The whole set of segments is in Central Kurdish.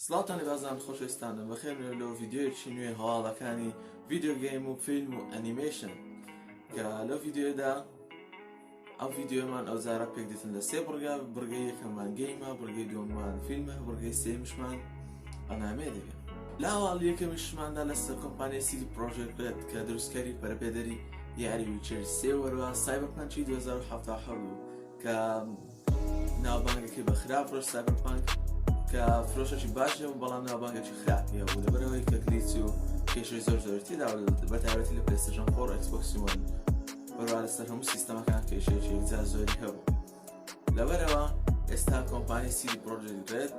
سڵاتانی بازان خۆشەویستانم بەخێر لەو ڤیددیۆیەکی نوێ هەواڵەکانی ڤیددیۆ گەیم و فیلم و ئەنیمێشن کە لەو ڤیددیۆدا ئەو ڤیددیۆمان ئەوزارە پێک دێتن لە سێ بڕگەی یەکەممان گەیمە، بڕگەی دووەممان فیلمە، بڕگەی سێمشمان ئەنامێ دەگەن. لە هەواڵ یەکەمیشماندا لەسەر کۆمپانیای CD Projekt Red کە دروستکاری پەرەپێدەری یاری ویچەر 3 وەروە سایبەرپانکی 2077 بوو کە ناوبانگەکەی بە خراپ فرۆشت سایبەرپانک کە فرۆشەی باشە و بەڵام ناوبانگێکی خراپی هەبوو لەبەرەوەی کە گلیچ و کێشەی زۆر تێدا بەتایبەتی لە PlayStation 4 Xbox One بەروە لەسەر هەموو سیستەمەکان کێشەیەکی جا زۆری هەبوو. لەبەرەوە ئێستا کۆمپانیای CD Projekt Red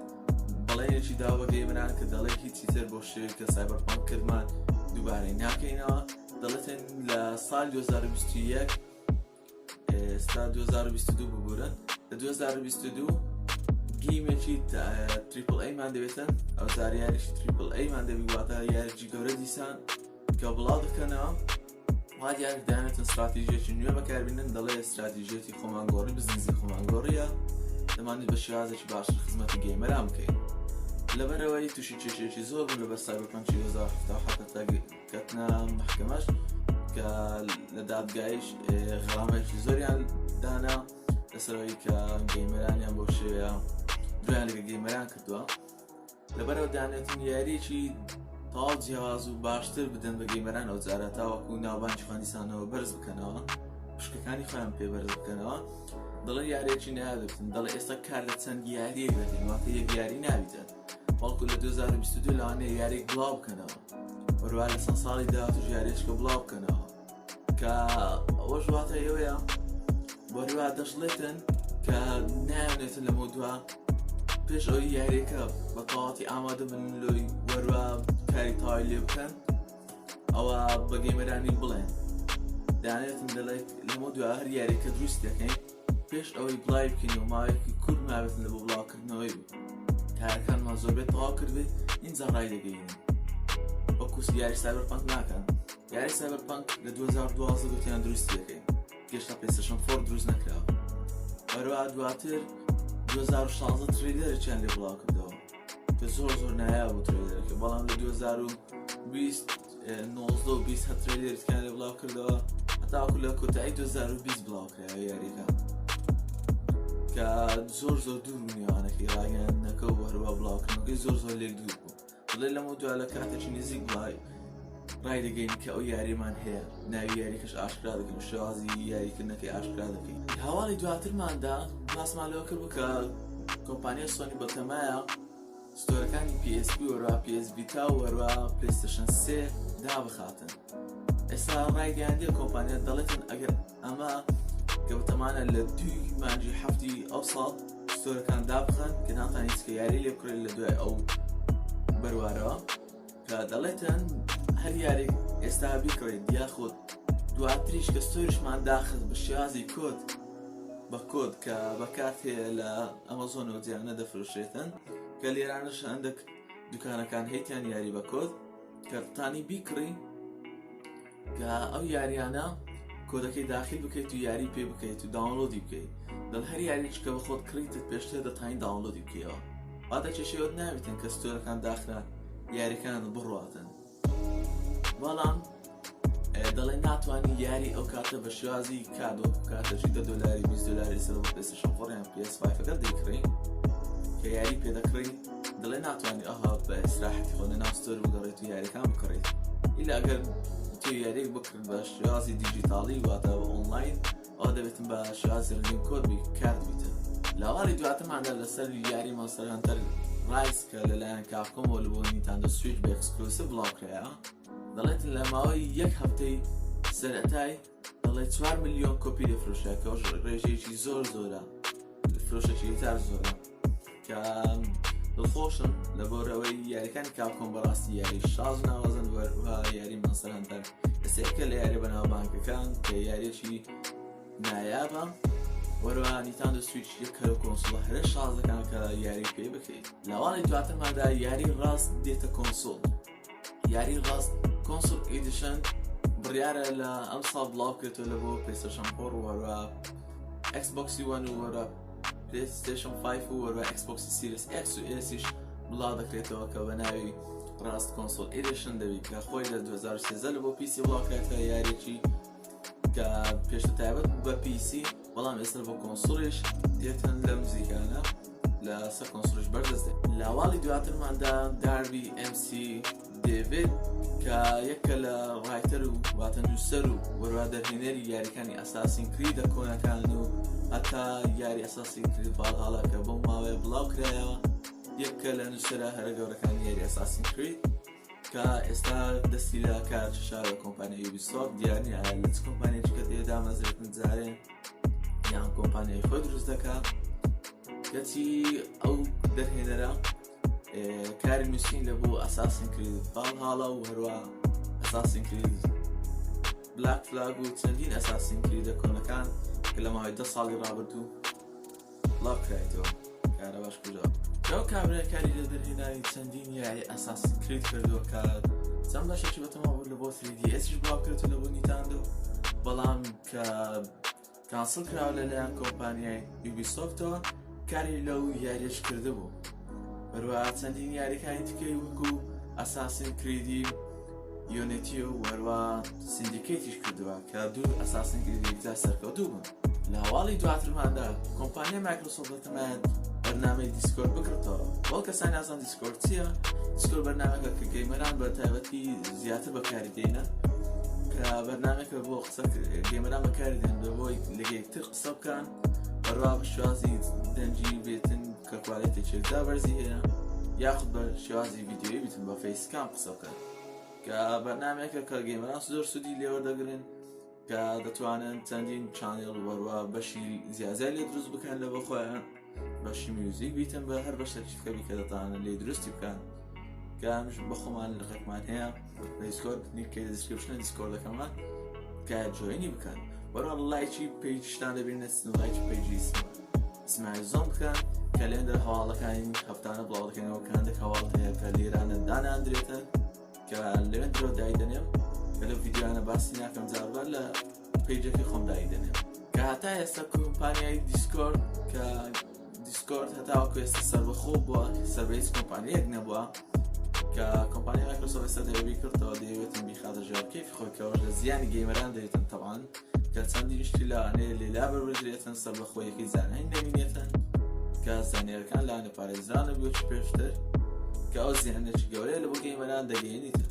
بەڵێنێکی داوە بە گەیمەران کە دەڵێ هیچی تر بۆ شێوەیە کە سایبەرپانک کردمان دووبارەی ناکەینەوە. دەڵێتن لە ساڵی 2021 ئێستا 2022 ببورن لە 2022 گیمێکی تریپل ئەیمان دەبێتن ئەو زاریارێکی تریپل ئەیمان دەبی واتە یاریی گەورە دیسان کە بڵاو دەکەنەوە وا دیارێک دایانێتن استراتیژیەکی نوێ بەکاربێنن دەڵێ استراتیژیەتی خۆمانگۆڕی بزنسی خۆمانگۆڕیە دەمانێت بە شێوازێکی باشتر خزمەتی گەیمەران بکەین. لەبەرەوەی تووشی کێشەیەکی زۆر بوو لەبەر سایبەرپانک 2077 تا کەتنە محکەمەش کە لە دادگایش غەرامەیەکی زۆریان دانا لەسەرەوەی کە گەیمەرانیان بۆ شێوەیە دویان لەگە گەیمەران کردووە. لەبەرەوە دانێتن یاریەکی تاڵ جیاواز و باشتر بدەن بە گەیمەران ئەو جارە تاوەکو ناوبانکی خوێندیسانەوە بەرز بکەنەوە، پشکەکانی خۆیان پێ بەرز بکەنەوە. دەڵێ یاریەکی نایدەبتن، دەڵێ ئێستا کار لە چەند یاریەک دەکەین واتە یەک یاری نابیتن، بەڵکو لە 2022 لەوانەیە یاریێک بڵاو بکەنەوە بەروە لە چەند ساڵی داهاتوو یاریێکە بڵاو بکەنەوە کە ئەوەش واتە ئێوەیە بەروە دەشڵێتن کە نایەنێتن لە مۆدووە پێش ئەوی یاریەکە بە تەواوەتی ئامادە بن لۆی وەروە کاری تەواوی لێ بکەن ئەوە بە گەیمەرانی بڵێن دانێتن دەڵێت لە مۆدووە هەر یاریەکە دروست دەکەین پێش ئەوەی بڵای بکەین و ماوەیەکی کورت مابێتن لە بۆ بڵاوکردنەوەی بوو کارەکانمان زۆربێت تەواو کردبێت ئینجا ڕای دەگەینن وەکو یاری سایبەرپانک ناکەن. یاری سایبەرپانک لە 2012 گوتیان دروستی دەکەین گەشتا PlayStation 4 دروست نەکراوە بەروە دواتر 2016 تریلەرێکیان لێ بڵاو کردەوە کە زۆر نایاب بوو تریلەرەکە، بەڵام لە 2020 19 و 20 هەر تریلەرێکیان لێ بڵاو کردەوە هەتاوەکو لە کۆتایی 2020 بڵاو کراوە یاریەکە کە زۆر دوور بوونیوانەکەی ڕاگەیاندنەکە و هەروە بڵاوکردنەکەی زۆر لێک دوور بوو. دەڵێ لەمە دووە لە کاتێکی نزیک ڕای دەگەین کە ئەو یاریمان هەیە ناوی یاریکەش ئاشکرا دەکەین و شێوازی یاریکردنەکەی ئاشکرا دەکەین. هەواڵی دواترماندا باسمان لەوە کرد کە کۆمپانیای سۆنی بەتەمایە ستۆرەکانی PSP وەروە PS Vita و وەروە PlayStation 3 دابخاتن. ئێستا ڕای گەیاندووە کۆمپانیا دەڵێتن ئەگەر ئەمە کە بەتەمانە لە 2 مانگی هەفتی ئەو ساڵ ستۆرەکان دابخەن کە ناتوانین هیچ یاری لێ بکرێت لە دوای ئەو بەروارەوە کە دەڵێتن هەر یارێک ئێستا بیکڕێت یاخود دواتریش کە ستۆریشمان داخست بە شێوازی کۆد بە کۆد کە بەکات هەیە لە ئەمازۆن و جیانە دەفرۆشێتن کە لێرانش هەندێک دوکانەکان هەیتیان یاری بە کۆد کە تانی بیکڕی کە ئەو یاریانە کۆدەکەی داخل بکەیت و یاری پێ بکەیت و داونلۆدی بکەیت. دڵ هەر یاریش کە بە خۆت کڕیتت پێشتر دەتوانین داونلۆدی بکەیەوە واتە کێشەیەوە ناوێتن کە ستۆرەکان داخران یاریەکان بڕواتن، بەڵام دەڵێ ناتوانانی یاری ئەو کاتە بە شێوازی کادۆ کاتەشی $10 $20 سەر بۆ PlayStation 4 یان PS5 ئەگەر دەیکڕین کە یاری پێدەکڕی دەڵێ ناتوانانی ئەها بە ئیسراحەتی خۆ لە ناو ستۆر بگەڕێت و یاریەکان بکڕیت ئیلا ئەگەر تۆ یاریێک بکرد بە شێوازی دیجیتاڵی واتە ئۆنلاین ئەوە دەبێتن بە شێوازی ڕنگین کۆد کارت بیتن. لە هەواڵی دواترماندا لەسەر یاری مۆنستەر هانتەر ڕایس کە لەلایەن کاپکۆم و لە بۆ نیتاندۆ سویچ بە ئێکسکلۆسیڤ بڵاوکرایە دەڵێتن لە ماوەی یەک هەفتەی سەرەتای دەڵێ 4 ملیۆن کۆپی دەفرۆشە کە ڕێژەیەکی زۆرە فرۆشەکی تار زۆرە کە دڵخۆشم لەبۆرەوەی یاریەکانی کاپکۆم بەڕاستی یاری شاز ناوازن وە یاری مۆنستەر هانتەر دەسێکە لە یاری بەناوبانکەکان کە یاریەکی نایابە وەروە نیتاندۆ سویچ یەک کەرە کۆنسۆڵە هەرە شازەکان کە یاری پێ بکەیت. لە هەواڵی دواترماندا یاری ڕاست دێتە کۆنسۆڵ. یاری ڕاست کۆنسۆڵ ئیدیشن بڕیارە لە ئەم ساڵ بڵاو بکرێتەوە لە بۆ PlayStation 4 وەروە Xbox One و وەروە PlayStation 5 و وەروە Xbox Series X و S'یش بڵاو دەکرێتەوە کە بە ناوی ڕاست کۆنسۆل ئێدیشن دەبێت کە خۆی لە 2013 لە بۆ پیسی بڵاوکرێتەوە یاریی کە پێشتر تایبەت بە پیسی بەڵام ئێستا بۆ کۆنسۆڵیش دێتن لە موزیکانە لە سەر کۆنسۆڵش بەردەست لە ئاواڵی دواترماندا داربی MC دێڤید کە یەکە لە ڕایتەر و واتە نووسەر و وەروە دەرهێنەری یاریەکانی ئەساسین کریدە کۆنەکان و هەتا یاری ئەساسین کرید ڤالهالا کە بەو ماوەیە بڵاو کرایەوە یەکە لە نووسەرە هەرە گەورەکانی یاری ئەساسین کرید کە ئێستا دەستی لە کار شارە کۆمپانیای یوبیسۆفت دیارنی ئایا لە چ کۆمپانیایکی کە تێدا مەزرێتن جارێن یان کۆمپانیای خۆی دروست دەکات کەچی ئەو دەرهێنەرە کاری نووسین لە بۆ ئەساسین کرید ڤالهالا و هەروە ئەساسین کرید بلاک فلاگ و چەندین ئەساسین کریدە کۆنەکان کە لە ماوەی 10 ساڵی ڕابردوو بڵاو کرایەوە کارە باش کوژاوە ئەو کابراکاری لە دەرهێنانی چەندین یاری ئەساسین کرید کردووە کە چەند بەشێکی بەتەواو لە بۆ 3DSش بڵاو کردو لە بۆ نیتاندۆ بەڵام کە کانسڵ کراوە لەلایەن کۆمپانیای یوبیسۆفتەوە کاری لەو یاریش کرده بوو هەروە چەندین یاریەکانی تکەی وەکو ئەساسین کریدی یۆنیتی و هەروە سیندیکیتیش کردووە کە دوو ئەساسین کریدی یەکجار سەرکەوتوو بوون لە هەواڵی دواترماندا کۆمپانیای مایکرۆسۆفت دەتەمایەت بەرنامەی دیسکۆرد بکڕێتەوە بەڵ کەسانی نازان دیسکۆرد چییە؟ دیسکۆرد بەرنامەکە کە گەیمەران بە تایبەتی زیاتر بەکاری دێنە کە بەرنامێکە بۆ قسە گەیمەران بەکاری دێن بۆی لە یەکتر قسە بکەن هەروە بە شێوازی دەنجی بێتن کە کوالێتێکێکدا بەرزی هەیە یاخود بە شێوازی ڤیدیۆیی بیتن بە فەیسکام قسە بکەن کە بەرنامێکە کە گەیمەران زۆر سوودی لێوەردەگرن کە دەتوانن چەندین چانێڵ وەروە بەشی زیازای لێ دروست بکەن لە بۆ خۆیان بەشی میوزیک بیتن بە هەر بەشێکی کەبی کە دەتوانن لێ دروستی بکەن کە ئەمش بە خۆمان لە ڕێکمان هەیە لە دیسکۆرد نیکە دیسکریپشنە دیسکۆردەکەمان کە جۆینی بکەن وەروە لایکی پیجشتان دەبینە لایکی پیجی سمایزۆن بکەن کە لێندە هەواڵەکانی هەفتانە بڵاو دەکەنەوە کاندێک هەواڵ هەیە کە لێرانە داناندرێتن کە لەوێندرەوە دایدەنێم کە لەو ڤیدیۆیانە باسی ناکەم جاربار لە پیجەکەی خۆم دایدەنێم کە هەتا ئێستا کۆمپانیای دیسکۆرد کە دیسکۆرد هەتاوەکو ئێستا سەربەخۆ بووە سەربەیز کۆمپانیەک نەبووە کە کۆمپانیای مایکرۆسۆفت ئێستا دەیەوی کردەوە دەیەوێتن بیخاتە ژێرکەیفی خۆی کەەوە لە زیانی گەیمەران دەوێتن تەوان کە چەندی شتی لەوانەیە لێلا بەربژرێتن سەربەخۆیەکی زانایی دەمینێتن کە زانیارەکان لەوانە پارێزرانە بێت پێشتر کە ئەو زیانێکی گەورەیە لە بۆ گەیمەران دەگەیەنیتن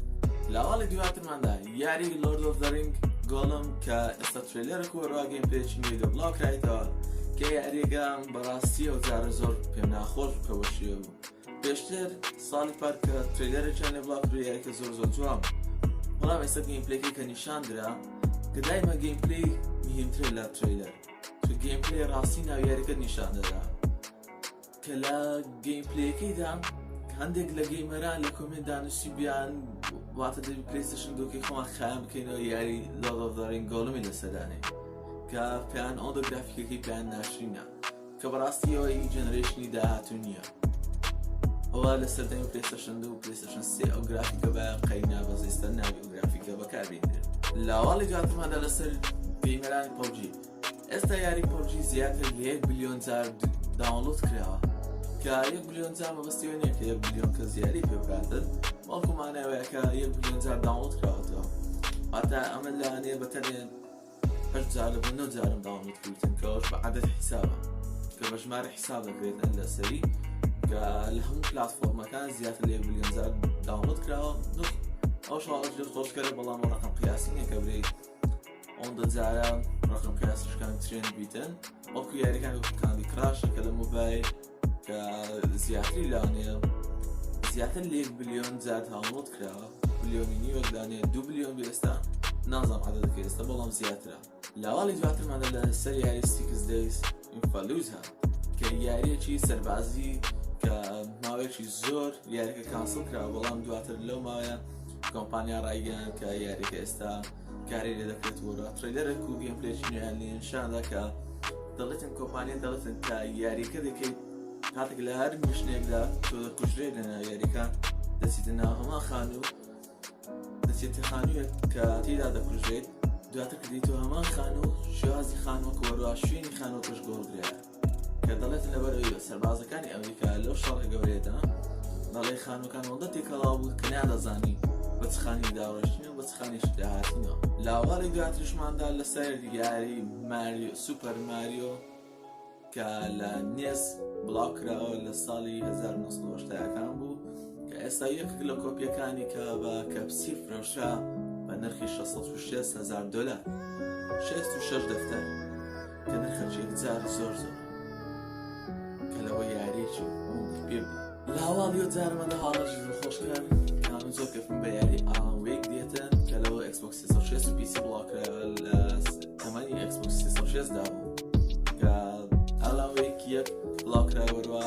لە ئاواڵی دواترماندا یاری لۆرد ئۆف دە ڕینگ گۆڵم کە ئێستا ترێلەرێک و هەروە گەیمپلەیەکی نوێی لە بڵاو کرایەوە کە یاریەکە بەڕاستی ئەو جارە زۆر پێم ناخۆش بکەوەشیە بوو پێشتر ساڵی پار کە ترێلەرێکیان لێ بڵاو کرد یاریەکە زۆر جوان بەڵام ئێستا گەیمپلەیەکی کە نیشاندرا کە دایما گەیمپلەی مهمترە لە ترێلەر کە گەیمپلەی ڕاستی ناو یاریەکە نیشان دەدا کە لە گەیمپلەیەکەیدا هەندێک لە گەیمەران لە کۆمنت دانووسی بیان واتە دەبی پلەیستێشن دووکەی خۆمان خایان بکەینەوە یاری لۆرد ئۆف دە ڕینگ گۆڵمی لەسەردانێ کە پێیان ئەو گرافیکەکەی پێیان ناشرینە کە بەڕاستی ئەوە هیچ جەنەرێشنی داهاتوو نییە ئەوە لە سەردەمی پلەیستێشن 2 و پلەیستێشن 3 ئەو گرافیکە بە قەینا بەزەیستە ناوی ئەو گرافیکە بەکاربێنرێت لە ئاواڵی دواترماندا لەسەر گەیمەرانی پەبجی ئێستا یاری پەبجی زیاتر لە 1 بلیۆن جار داونلۆد کراوە کە 1 بلیۆن جار مەبەستیەوە نییە کە 1 بلیۆن کەس یاری پێ بکاتن بەڵکو ماناوەیە کە 1 بلیۆن جار داونلۆد کراوەتەوە هەتا ئەمە لەوانەیە بەتەنێن 8 جار لە بۆ 9 جارم داونلۆد کردن کەەوەش بە عەدەد حیسابە کە بە ژمارە حیساب دەکرێتن لەسەری کە لە هەموو پلاتفۆرمەکان زیاتر لە 1 بلیۆن جار داونلۆد کراوە ئەو شاڵش لێت خۆشکەرە بەڵام ڕقم قیاسی نییە کە برێت ئەوەندە جارە ڕقم قیاسیشکان ترێن بیتن وەکو یاریەکان کاندی کراشە کە لە موبایل کە زیاتری لەوانەیە زیاتر لە 1 بلیۆن جار داونلۆد کراوە بلیۆنی نیوەک لەوانەیە 2 بلیۆن ئێستا نازانم عەدەدەکە ئێستا بەڵام زیاترە لە ئاواڵی دواترماندا لە سەر یاری 6 Days in Fallujah کە یاریەکی سەربازی کە ماوەیەکی زۆر یاریەکە کانسڵ کراوە بەڵام دواتر لەو ماوەیە کۆمپانیا ڕایگەیاند کە یاریەکە ئێستا کاری لێ دەکرێت وەرە ترێلەرێک و گەیمپلەیەکی نوێیان لێ نیشاندا کە دەڵێتن کۆمپانیا دەڵێتن کە یاریەکە دەکەیت کاتێک لە هەر مشتێکدا تۆ دەکوژرێت لەناو یاریەکە دەچیتە ناو هەمان خانوو دەچێتە خانوویەک کە تێدا دەکوژرێت دواتر کە دەیتەوە هەمان خانوو شێوازی خانووەکە وەروە شوێنی خانووەکەش گۆڕدرێت کە دەڵێتن لەبەرەوەی سەربازەکانی ئەمریکا لەو شەڕە گەورەیەدا دەڵێ خانووەکان وەڵدەتی کەڵاو بوو کە نادەزانی بەچخانی داڕۆشتنی و بەچخانیش داهاتینەوە. لاوەڵی دواتریشماندا لەسەر یاری سوپەر ماریۆ کە لە نێز بڵاوکراوە لە ساڵی 1970 بوو کە ئێستا یەکێک لە کۆپیەکانی کە بە کەپسی فرۆشرا بە نرخی $660,000 66 دەفتەر کە نرخەچێک جار زۆر کە لەوە یاریێکی پێ بوو. لاواڵی و جارمەدە هاڵەشی خۆشکار کامن زۆر کەفم بە یاری ئاڵان وێک دێتن کە لەوە Xbox 360 و PC بڵاوکراوە لە تەمەنی Xbox 360 دا بوو کە ئاڵان وێک یەک بڵاوکراوەوە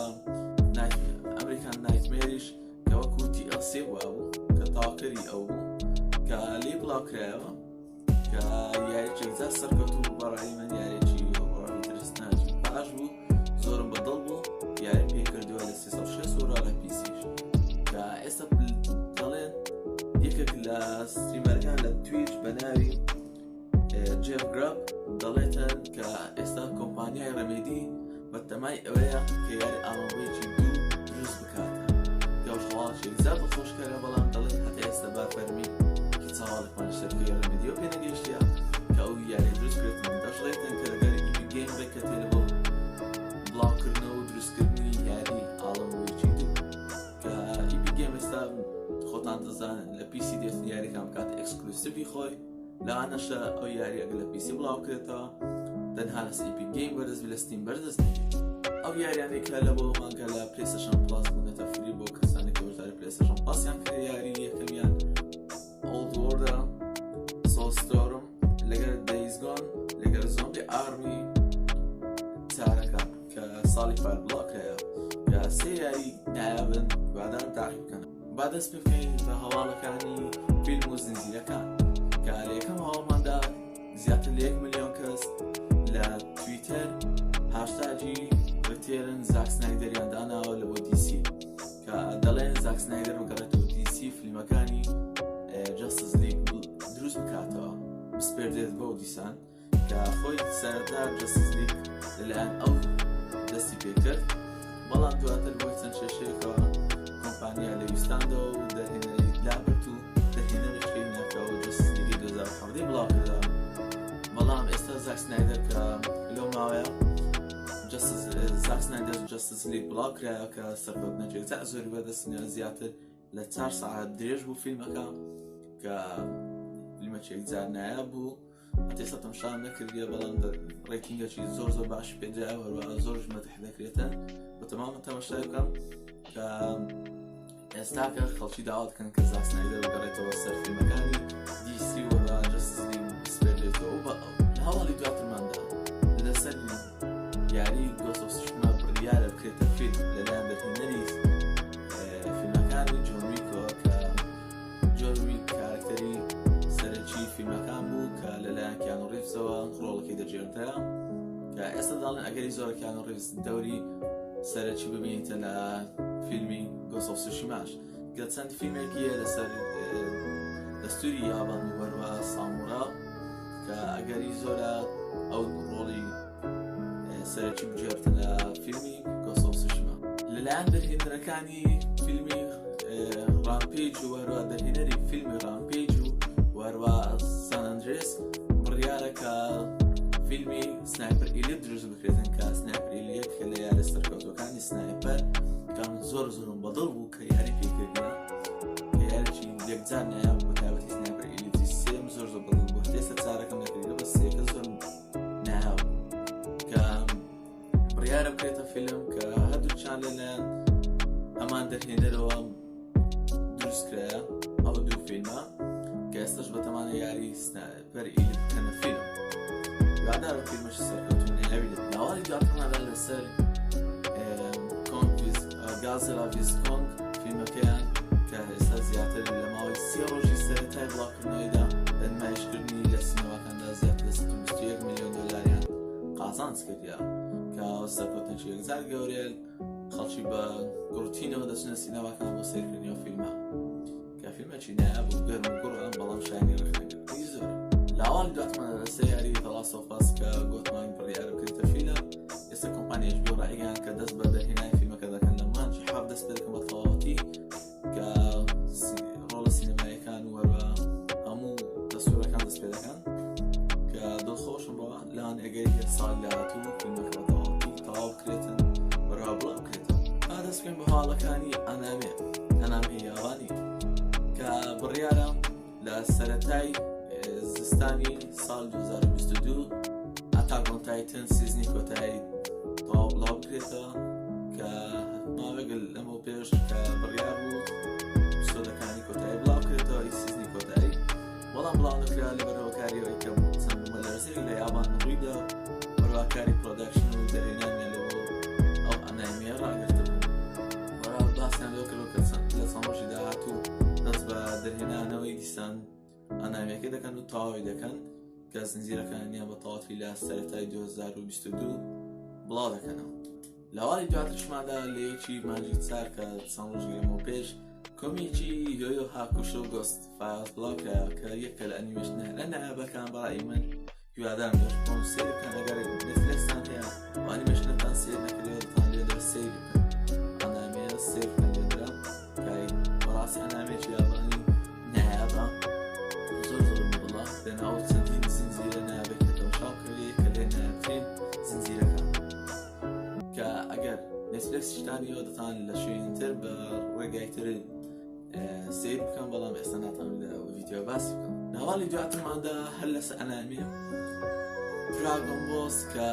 ئەمریکان نایتمێریش کە وەکو DLC بوو کە تاواکەری ئەو بوو کە لێ بڵاوکرایەوە کە یاریێکی جار سەرکەوتوو بەڕای من یاریێکی درستناکی باش بوو زۆرم بەدڵ بوو یاریم پێ کردووە لە 360 و لە پیسیش کە ئێستا دەڵێن یەکێک لە ستریمەرەکان لە تویچ بە ناوی جێف گراب دەڵێتن کە ئێستا کۆمپانیای ڕەمێدی بە تەمای ئەوەیە کە یاری ئاماوەیەکی دوو دروست بکاتە کەوش هەواڵێکی زیاد خۆشکارە بەڵام دەڵێن هەتا ئێستا با فەرمی کی چاوەڵێکمان شەرکەی ڕەمێدیۆ پێ نەگەیشتیە کە ئەو یاری دروست کردن دەشڵێتن کە لەگەر ئیپی گەیم بێت تێ لەبڵ بڵاوکردنەوە و دروستکردنی یاری ئاڵەمەوەیەکی دوو کە ئیپی گەیم ئێستا خۆتان دەزانن لە پیسی دێتن یاریەکان بکات ئێکسکلوسیڤی خۆی لەوانەشە ئەو یاری ئەگەر لە پیسی بڵاوکرێتەوە تەنها لە ئیپی گەیم بەرزبی لە ستیم بەردەست نەبێت. ئەو یاریانێکە لە بۆ مانگە لە پلەیستێشن پلاس بوونەتە فری بۆ کەسانی کە وەشداری پلەیستێشن پلاسیان کرد یاری یەکەمیان ئۆڵد وۆردە سۆلستۆرم لەگەر دەیز گۆن لەگەر زۆمبی ئارمی چارەکە کە ساڵی پار بڵاوکرایە کە سێ یاری نایابن وادان تاقیب بکەن. با دەست پێ بکەین بە هەواڵەکانی فیلم و زنجیرەکان کە لە یەکەم هەواڵماندا زیاتر لە 1 ملیۆن کەس لە تویتەر هاشتاجی ڕتێرن زاک سنایدەریان داناوە لە بۆ دیسی کە دەڵێن زاک سنایدەر بگەڕێتەوە دیسی فیلمەکانی جەستس لیگ دروست بکاتەوە بسپێردێت بۆ دیسان کە خۆی سەرەتا جەستس لیگ لەلایەن ئەو دەستی پێکرد بەڵام دواتر بۆی چەند شێشەیەکەوە کۆمپانیا لە ویستاندەوە و دەهێنەری لابرت و دەهێنەرشکەی ناکەوە جەستس لیگی 2017 بڵاوکردەوە. بەڵام ئێستا زاک سنایدەر کە لەو ماوەیە زاک سنایدەر جەستس لیگ بڵاوکرایە کە سەرکەوتنەکێک تا زۆری بەدەستنیە زیاتر لە 4 ساعات درێژ بوو فیلمەکە کە فیلمەکێک جار نایاب بوو ئێستا تەماشان نەکردیە بەڵام ڕێتینگەکی زۆر باش پێدرا هەروەها زۆرش مەدح دەکرێتن بە تەمامە تەماشای بکەم کە ئێستا کە خەڵکی داوا دەکەن کە زاک سنایدەر بگەڕێتەوە سەر فیلمەکانی دیسی و جەستس لیگ بسپێردێتەوە و لە هەواڵی دواترماندا لەسەر یاری گۆسۆسشما بڕیارە بکرێتە فیلم لەلایەن دەهێنەری فیلمەکانی جۆن ویکەوە کە جۆن ویک کارکتەری سەرەکی فیلمەکان بوو کە لەلایەن کیانو ریڤزەوە ڕۆڵەکەی دەجێڕدرا کە ئێستا داڵێن ئەگەری زۆرە کیانو ریڤز دەوری سەرەکی ببینیتە لە فیلمی گۆسۆسشماش کە چەند فیلمێکیە لەسەر دەستوری یابان و وەروە سامورا کە ئەگەری زۆرە ئەو ڕۆڵی سەرەکی بجێڕتە لە فیلمی گۆسۆسشما لەلایەن دەهێنەرەکانی فیلمی رامپێج و وەروە دەهێنەری فیلمی رامپێج و وەروە سان ئەندرێس بڕیارە کە فیلمی سنایپەر ئیلیت دروست بکرێتن کە سنایپەر ئیلیت کە لە یارە سەرکەوتوەکانی سنایپەر کە من زۆرم بەدڵ بوو کە یاری پێکردیە کە یارێکی یەکجار نایاب بە تایبەتی سنایپەر ئیلیتی سێم زۆر بەدڵ بوو هێستا چارەکەم نەکردیە بە سێکە زۆر نایاب کە بڕیارە بکرێتە فیلم کە هەردووچیان لەلایەن ئەمان دەهێنەرەوە دروستکرایە ئەو دوو فیلمە کە ئێستاش بەتەمانە یاری سنایپەر ئیلیت بکەنە فیلم یادارە فیلمەشی سەرکەوتوو نایابێت. لاوەڵی دواترماندا لەسەر گازێلا ڤیز کۆنگ فیلمەکەیان کە ئێستا زیاتر لە ماوەی 3 ڕۆژی سەرەتای بڵاوکردنەوەیدا لە نمایشکردنی لە سینەماکاندا زیاتر لە 21 ملیۆن دۆلار قازانج کردیە کە سەرکەوتنێکی یەکجار گەورەیە خەڵکی بە گورتینەوە دەچنە سینەماکان بۆ سەیرکردنی ئەو فیلمە کە فیلمێکی نایاب و گەرم و گوڕە بەڵام شایانی ڕێکخراوی زۆرە. لاوەڵی دواتمانە لەسەر یاری The Last of Us کە گوتمان بڕیارە بکرێتە فیلم ئێستا کۆمپانیاش بۆ ڕایگەیان کە دەست بە دەهێنانی فیلمەکە دەکەن لە مانجی 7 دەست پێ دەکەن بە تەواوەتی هەواڵەکانی ئەنامی یابانی کە بڕیارە لە سەرەتای زستانی ساڵ 2022 ئەتاک ئۆن تایتن سیزنی کۆتایی تەواو بڵاو بکرێتەوە کە ماوەگەل لەمە پێش کە بڕیار بوو ئەپیسۆدەکانی کۆتایی بڵاو بکرێتەوە سیزنی کۆتایی بەڵام بڵاو نەکرا لەبەرەوە کاریەوەی کە چەند مەلەرزەی لە یابان ڕوویدا بڕواکاری پرۆداکشن و دەرهێنانیان لەبەوە ئەو ئەنایمیە ڕاگرتبوو بەڕاو باسییان لەوە کردەوە کە لە چەند ڕۆژی داهاتوو دەست بە دەرهێنانەوەی دیسان ئەنامیەکە دەکەن و تەواوی دەکەن کە زنجیرەکانیان بە تەواوی لە سەرەتای 2022 بڵاو دەکەنەوە. لە ئەواڵی دواترشماندا لە یەکی مانجی چار کە چەند ڕۆژی لەمەوە پێش کۆمیکی یۆیۆ هاکوشۆ گۆست فایلز بڵاوکرا کە یەکە لە ئەنیمێشنە لە نایابەکان بەڕای من هیوادارم بۆم سێر بکەن ئەگەر نێتفلیکسان هەیە و ئەنیمێشنەتان سێر نەکردووە دەتان لێدە سێر بکەن ئەنامەیە سێر بکەن لێدرا کای بەڕاستی ئەنامێکی یابانی نایابە زۆر بڵاو لەناو چەندین زنجیرە نایابێکە تەماشا کردی کە لێ نایابترین زنجیرەکان کە ئەگەر نێتفلیکس شتانیەوە دەتان لە شوێنتر بە ڕێگای تر سیر بکەم بەڵام ئێستا ناتوانم لە ڤیدیۆ باسی بکەم. ناواڵی دواترماندا هەر لەسەر ئەنامیە دراگۆن بۆڵز کە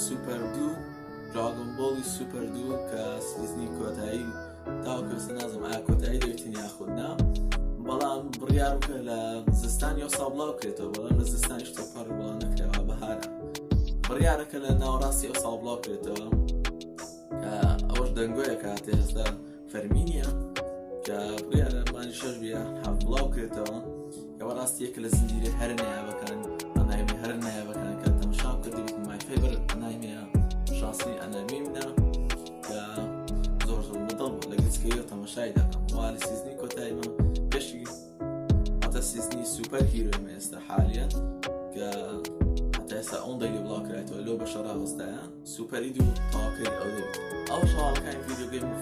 سوپەر دوو دراگۆن بۆڵی سوپەر دوو کە سیزنی کۆتایی تاوەکەوسە نازم ئایا کۆتایی دەوێتین یاخودنا بەڵام بڕیار بکە لە زستانی ئەوسا بڵاو بکرێتەوە بەڵام لە زستانی شتۆپەڕ بڵاو نەکرێەوە بەهارە بڕیارەکە لە ناوەڕاستی ئەوسا بڵاو بکرێتەوە کە ئەوەش دەنگۆیە کە هاتێ ئێستا فەرمینیە کە بڕیارە مانجی شەش بێ حەف بڵاو بکرێتەوە کە بەڕاستی یەکە لە زنجیرە هەر نایابەکان ئەنامی هەر نایابەکان کە تەماشا کردبیت مای فێبەر ئەنامیە شانسی ئەنامی منە کە زۆر بەدڵ بوو لە گچکەیەوە تەماشای دەکەم وا لە سیزنی کۆتاییمە پێشی هەتا سیزنی سوپەر هیرۆیمە ئێستا حالیان کە هەتا ئێستا ئەوەن دەیلی بڵاو کرایەوە لەو بەشە ڕاوەستایە سوپەری دوو تاواکەی ئەو دەبێت ئەو شەواڵەکانی ڤیدیۆ گەیم و